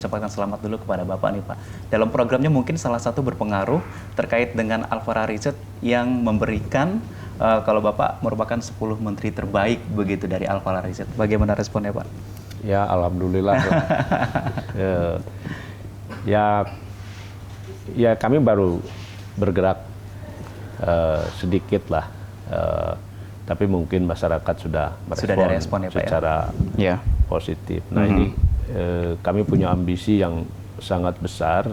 ucapkan selamat dulu kepada Bapak nih Pak. Dalam programnya mungkin salah satu berpengaruh terkait dengan Alfara Research yang memberikan kalau Bapak merupakan 10 menteri terbaik begitu dari Alfara Research. Bagaimana responnya Pak? Ya alhamdulillah. Ya kami baru bergerak sedikit lah. Tapi mungkin masyarakat sudah merespon respon ya, Pak, secara positif. Nah ini kami punya ambisi yang sangat besar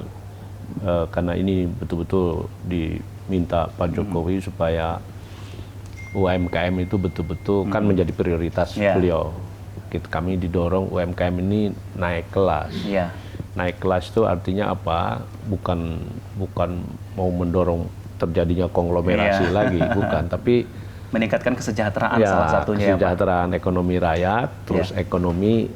karena ini betul-betul diminta Pak Jokowi supaya UMKM itu betul-betul kan menjadi prioritas beliau. Kami didorong UMKM ini naik kelas. Naik kelas itu artinya apa? Bukan mau mendorong terjadinya konglomerasi lagi, bukan. Tapi meningkatkan kesejahteraan salah satunya. Kesejahteraan ekonomi rakyat, terus ekonomi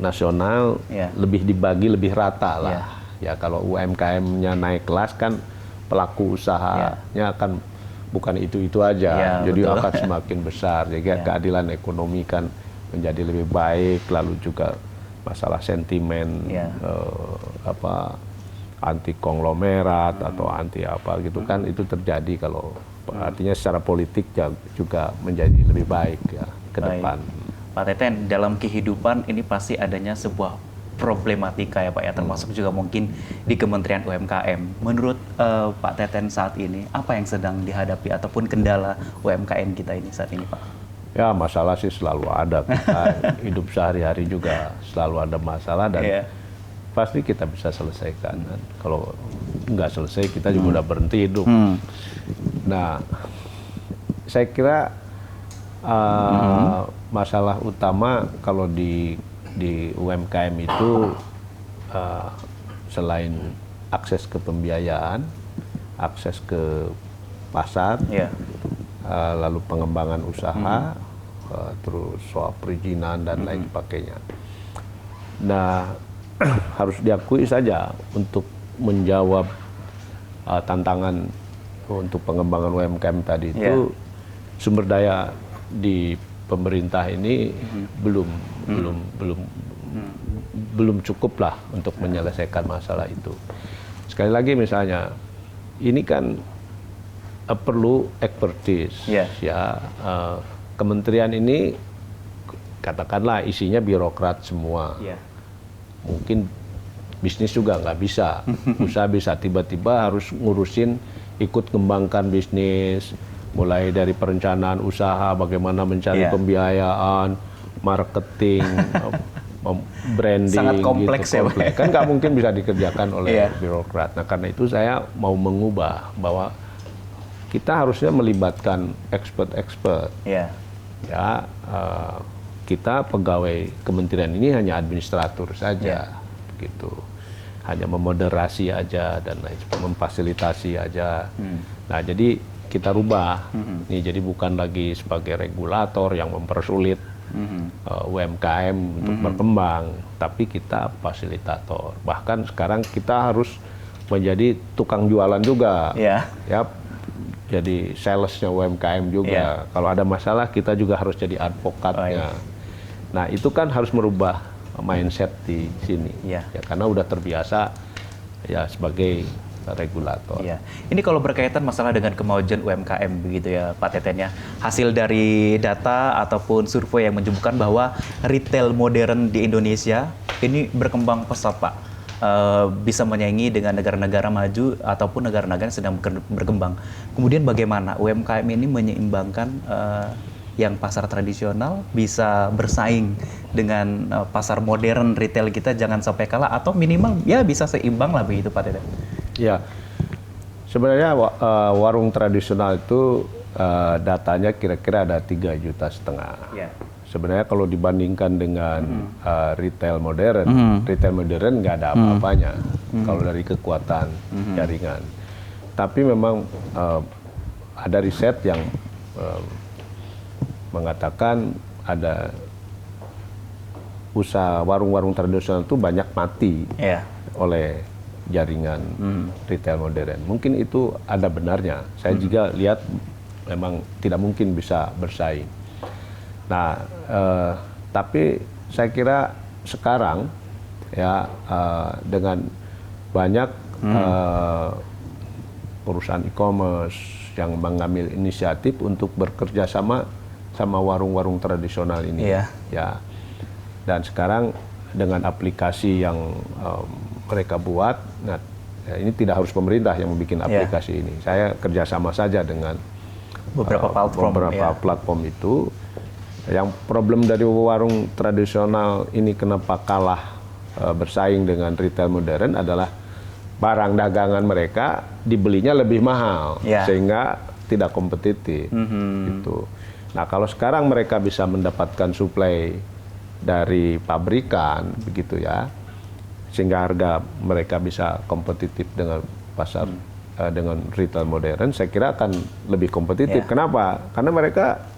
nasional lebih dibagi lebih rata lah. Ya kalau UMKM-nya naik kelas kan pelaku usahanya akan bukan itu aja, jadi betul. akan semakin besar. Jadi keadilan ekonomi kan menjadi lebih baik, lalu juga masalah sentimen anti konglomerat atau anti apa gitu kan itu terjadi kalau artinya secara politik juga menjadi lebih baik ya ke depan. Pak Teten, dalam kehidupan ini pasti adanya sebuah problematika ya Pak ya, termasuk juga mungkin di Kementerian UMKM. Menurut Pak Teten saat ini, apa yang sedang dihadapi ataupun kendala UMKM kita ini saat ini Pak? Ya masalah sih selalu ada, kita hidup sehari-hari juga selalu ada masalah dan pasti kita bisa selesaikan. Kalau nggak selesai kita juga udah berhenti hidup. Nah, saya kira masalah utama kalau di UMKM itu selain akses ke pembiayaan, akses ke pasar, lalu pengembangan usaha, terus soal perizinan dan lain sebagainya. Nah, harus diakui saja untuk menjawab tantangan untuk pengembangan UMKM tadi itu sumber daya di pemerintah ini belum cukup lah untuk menyelesaikan masalah itu. Sekali lagi misalnya ini kan perlu expertise ya. Kementerian ini katakanlah isinya birokrat semua. Mungkin bisnis juga nggak bisa, usaha bisa tiba-tiba harus ngurusin ikut kembangkan bisnis, mulai dari perencanaan usaha, bagaimana mencari pembiayaan, marketing, branding, sangat kompleks gitu, kompleks. Kan nggak mungkin bisa dikerjakan oleh birokrat. Nah karena itu saya mau mengubah bahwa kita harusnya melibatkan expert-expert. Kita pegawai kementerian ini hanya administratur saja, gitu. Hanya memoderasi aja dan lain sebagainya, memfasilitasi aja. Nah, jadi kita rubah. Nih, jadi bukan lagi sebagai regulator yang mempersulit UMKM untuk berkembang, tapi kita fasilitator. Bahkan sekarang kita harus menjadi tukang jualan juga. Jadi salesnya UMKM juga. Kalau ada masalah kita juga harus jadi advokatnya. Nah itu kan harus merubah mindset di sini. Karena udah terbiasa ya sebagai regulator. Ini kalau berkaitan masalah dengan kemajuan UMKM begitu ya Pak Teten ya. Hasil dari data ataupun survei yang menunjukkan bahwa retail modern di Indonesia ini berkembang pesat Pak. Bisa menyaingi dengan negara-negara maju ataupun negara-negara yang sedang berkembang. Kemudian bagaimana UMKM ini menyeimbangkan yang pasar tradisional bisa bersaing dengan pasar modern retail kita, jangan sampai kalah atau minimal ya bisa seimbang lah begitu Pak Teten. Ya, sebenarnya warung tradisional itu datanya kira-kira ada 3,5 juta. Sebenarnya kalau dibandingkan dengan retail modern nggak ada apa-apanya kalau dari kekuatan jaringan. Tapi memang ada riset yang mengatakan ada usaha warung-warung tradisional itu banyak mati oleh jaringan retail modern. Mungkin itu ada benarnya. Saya juga lihat memang tidak mungkin bisa bersaing. Nah, tapi saya kira sekarang ya dengan banyak perusahaan e-commerce yang mengambil inisiatif untuk bekerja sama warung-warung tradisional ini. Iya. Ya. Dan sekarang dengan aplikasi yang mereka buat, nah ini tidak harus pemerintah yang membuat aplikasi ini. Saya kerjasama saja dengan beberapa platform itu. Yang problem dari warung tradisional ini kenapa kalah bersaing dengan retail modern adalah barang dagangan mereka dibelinya lebih mahal, sehingga tidak kompetitif. Gitu. Nah, kalau sekarang mereka bisa mendapatkan suplai dari pabrikan, begitu ya, sehingga harga mereka bisa kompetitif dengan pasar, dengan retail modern, saya kira akan lebih kompetitif. Kenapa? Karena mereka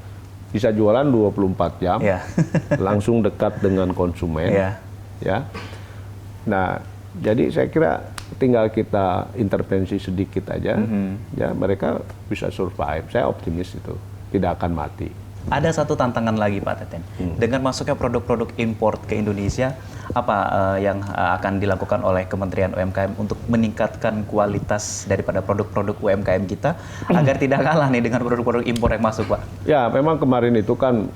bisa jualan 24 jam, langsung dekat dengan konsumen, ya. Nah, jadi saya kira tinggal kita intervensi sedikit aja, ya mereka bisa survive. Saya optimis itu tidak akan mati. Ada satu tantangan lagi Pak Teten, dengan masuknya produk-produk impor ke Indonesia, apa yang akan dilakukan oleh Kementerian UMKM untuk meningkatkan kualitas daripada produk-produk UMKM kita agar tidak kalah nih dengan produk-produk impor yang masuk, Pak? Ya, memang kemarin itu kan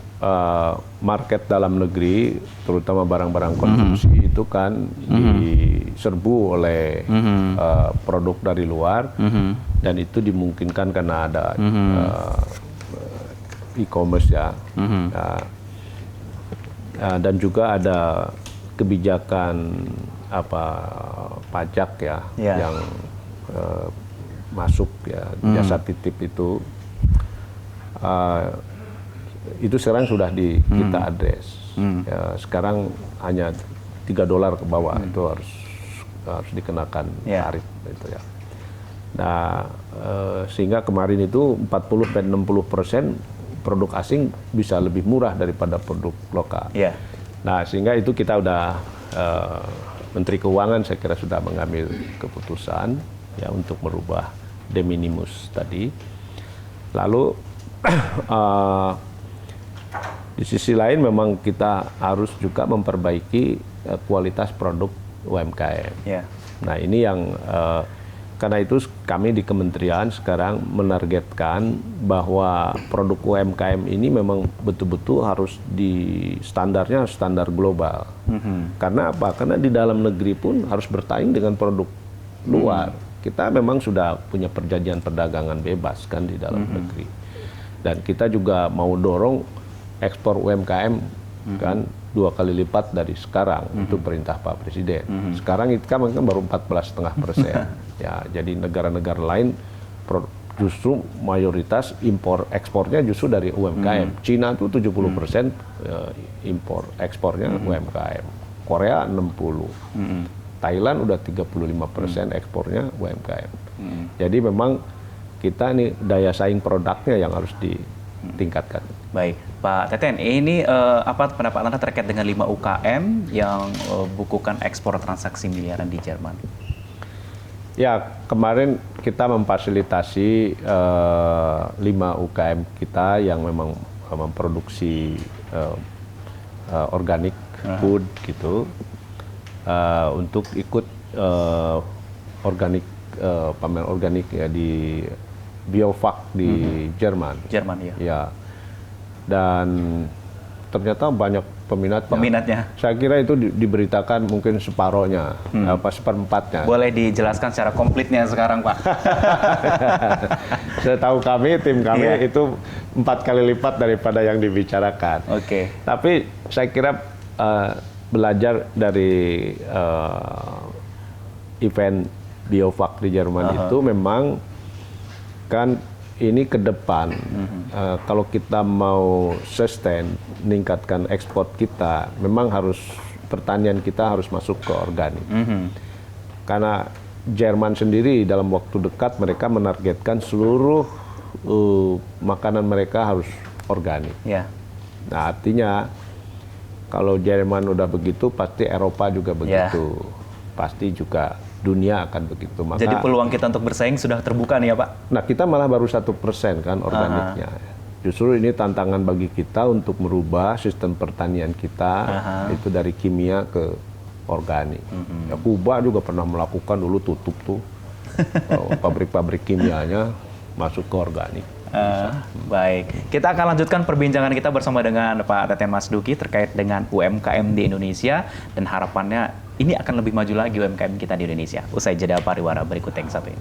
market dalam negeri, terutama barang-barang konsumsi itu kan diserbu oleh produk dari luar, dan itu dimungkinkan karena ada e-commerce ya. Dan juga ada kebijakan pajak ya, yang masuk ya, jasa titip itu sekarang sudah kita address. Ya, sekarang hanya $3 ke bawah itu harus dikenakan tarif itu ya. Nah, sehingga kemarin itu 40-60% produk asing bisa lebih murah daripada produk lokal. Nah, sehingga itu kita udah Menteri Keuangan saya kira sudah mengambil keputusan ya untuk merubah de minimis tadi. Lalu di sisi lain memang kita harus juga memperbaiki kualitas produk UMKM. Nah, ini yang karena itu kami di kementerian sekarang menargetkan bahwa produk UMKM ini memang betul-betul harus standarnya standar global. Karena apa? Karena di dalam negeri pun harus bersaing dengan produk luar. Kita memang sudah punya perjanjian perdagangan bebas kan di dalam negeri. Dan kita juga mau dorong ekspor UMKM kan 2 kali lipat dari sekarang itu perintah Pak Presiden. Sekarang itu kan baru 14,5%. Ya, jadi negara-negara lain justru mayoritas ekspornya justru dari UMKM. Cina itu 70% impor ekspornya UMKM. Korea 60%. Thailand udah 35% ekspornya UMKM. Jadi memang kita ini daya saing produknya yang harus ditingkatkan. Baik, Pak Teten, ini apa pendapat Anda terkait dengan 5 UKM yang bukukan ekspor transaksi miliaran di Jerman? Ya, kemarin kita memfasilitasi 5 UKM kita yang memang memproduksi organik food gitu, untuk ikut pamer organik ya di Biofak di Jerman. Ya. Dan ternyata banyak peminatnya. Saya kira itu diberitakan mungkin separohnya, seperempatnya. Boleh dijelaskan secara komplitnya sekarang, Pak? Setahu kami, tim kami itu 4 kali lipat daripada yang dibicarakan. Tapi saya kira belajar dari event Biofak di Jerman itu memang kan ini ke depan, kalau kita mau sustain, meningkatkan ekspor kita, memang harus pertanian kita harus masuk ke organik. Karena Jerman sendiri dalam waktu dekat mereka menargetkan seluruh makanan mereka harus organik. Nah, artinya kalau Jerman udah begitu, pasti Eropa juga begitu. Pasti juga dunia akan begitu. Maka, jadi peluang kita untuk bersaing sudah terbuka nih ya, Pak? Nah, kita malah baru 1% kan organiknya. Justru ini tantangan bagi kita untuk merubah sistem pertanian kita, itu dari kimia ke organik. Ya, Kuba juga pernah melakukan dulu tutup tuh pabrik-pabrik kimianya masuk ke organik. Baik, kita akan lanjutkan perbincangan kita bersama dengan Pak Teten Mas Duki terkait dengan UMKM di Indonesia dan harapannya ini akan lebih maju lagi UMKM kita di Indonesia. Usai jeda pariwara berikut yang satu ini.